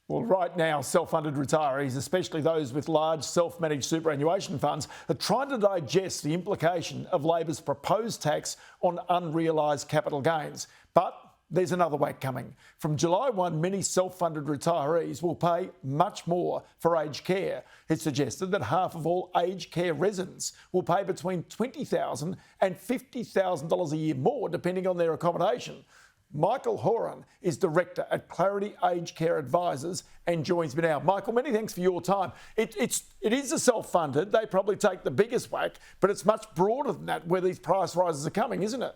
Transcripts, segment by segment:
Well, right now, self-funded retirees, especially those with large self-managed superannuation funds, are trying to digest the implication of Labor's proposed tax on unrealised capital gains. But there's another whack coming. From July 1, many self-funded retirees will pay much more for aged care. It's suggested that half of all aged care residents will pay between $20,000 and $50,000 a year more, depending on their accommodation. Michael Horin is Director at Clarity Aged Care Advisors and joins me now. Michael, many thanks for your time. It is a self-funded. They probably take the biggest whack, but it's much broader than that where these price rises are coming, isn't it?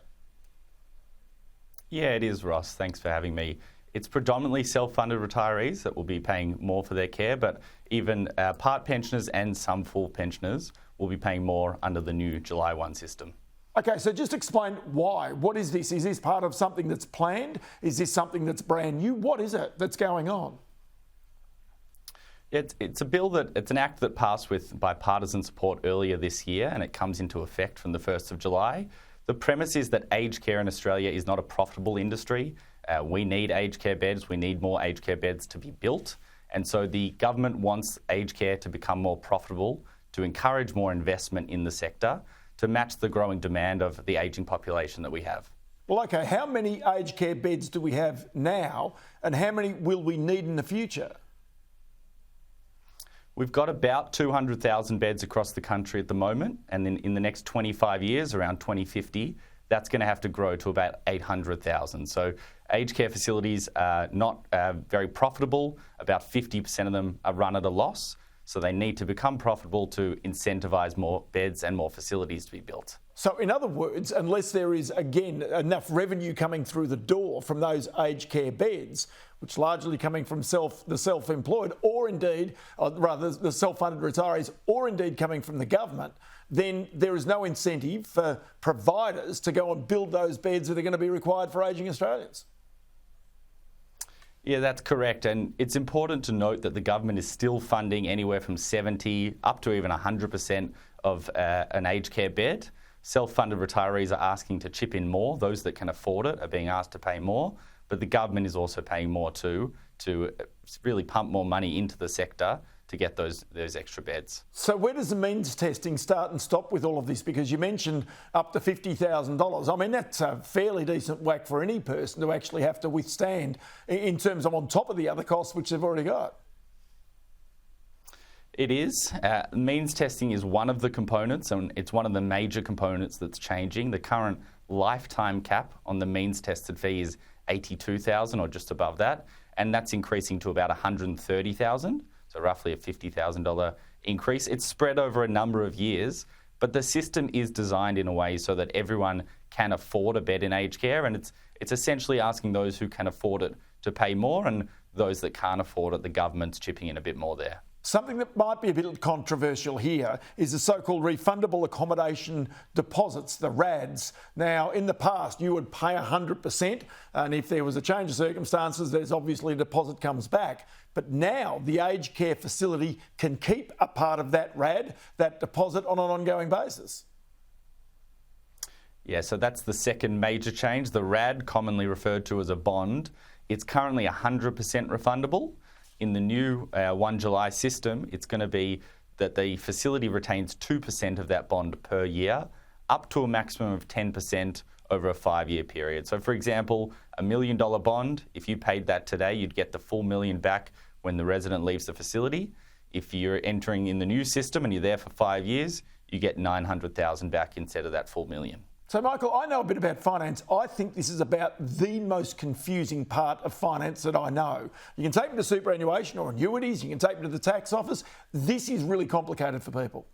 Yeah, it is, Ross. Thanks for having me. It's predominantly self-funded retirees that will be paying more for their care, but even part pensioners and some full pensioners will be paying more under the new July 1 system. Okay, so just explain why. What is this? Is this part of something that's planned? Is this something that's brand new? What is it that's going on? It's a bill it's an act that passed with bipartisan support earlier this year, and it comes into effect from the 1st of July. The premise is that aged care in Australia is not a profitable industry. We need aged care beds. We need more aged care beds to be built. And so the government wants aged care to become more profitable, to encourage more investment in the sector, to match the growing demand of the ageing population that we have. Well, okay, how many aged care beds do we have now and how many will we need in the future? We've got about 200,000 beds across the country at the moment, and then in the next 25 years, around 2050, that's going to have to grow to about 800,000. So aged care facilities are not very profitable. About 50% of them are run at a loss. So they need to become profitable to incentivise more beds and more facilities to be built. So in other words, unless there is, again, enough revenue coming through the door from those aged care beds, which largely coming from the self-employed or indeed, rather the self-funded retirees or indeed coming from the government, then there is no incentive for providers to go and build those beds that are going to be required for ageing Australians. Yeah, that's correct. And it's important to note that the government is still funding anywhere from 70 up to even 100% of an aged care bed. Self-funded retirees are asking to chip in more. Those that can afford it are being asked to pay more. But the government is also paying more too, to really pump more money into the sector to get those extra beds. So where does the means testing start and stop with all of this? Because you mentioned up to $50,000. I mean, that's a fairly decent whack for any person to actually have to withstand in terms of on top of the other costs which they've already got. It is. Means testing is one of the components, and it's one of the major components that's changing. The current lifetime cap on the means tested fee is $82,000 or just above that, and that's increasing to about $130,000. So roughly a $50,000 increase. It's spread over a number of years, but the system is designed in a way so that everyone can afford a bed in aged care, and it's essentially asking those who can afford it to pay more, and those that can't afford it, the government's chipping in a bit more there. Something that might be a bit controversial here is the so-called refundable accommodation deposits, the RADs. Now, in the past, you would pay 100%, and if there was a change of circumstances, there's obviously a deposit comes back. But now the aged care facility can keep a part of that RAD, that deposit, on an ongoing basis. Yeah, so that's the second major change. The RAD, commonly referred to as a bond, it's currently 100% refundable. In the new 1 July system, it's going to be that the facility retains 2% of that bond per year, up to a maximum of 10% over a 5-year period. So for example, $1 million bond, if you paid that today, you'd get the full $1 million back when the resident leaves the facility. If you're entering in the new system and you're there for 5 years, you get $900,000 back instead of that full $1 million. So, Michael, I know a bit about finance. I think this is about the most confusing part of finance that I know. You can take them to superannuation or annuities, you can take them to the tax office. This is really complicated for people.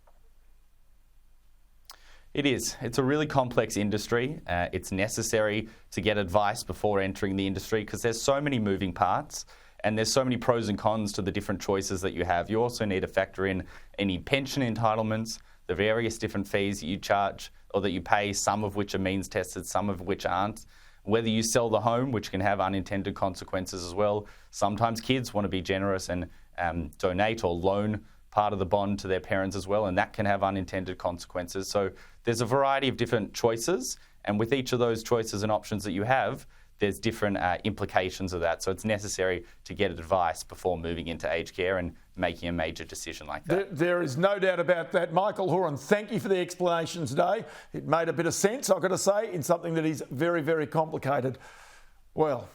It is. It's a really complex industry. It's necessary to get advice before entering the industry because there's so many moving parts and there's so many pros and cons to the different choices that you have. You also need to factor in any pension entitlements, the various different fees that you charge or that you pay, some of which are means tested, some of which aren't. Whether you sell the home, which can have unintended consequences as well. Sometimes kids want to be generous and donate or loan part of the bond to their parents as well, and that can have unintended consequences. So there's a variety of different choices, and with each of those choices and options that you have, there's different implications of that. So it's necessary to get advice before moving into aged care and making a major decision like that. There is no doubt about that. Michael Horin, thank you for the explanation today. It made a bit of sense, I've got to say, in something that is very, very complicated. Well,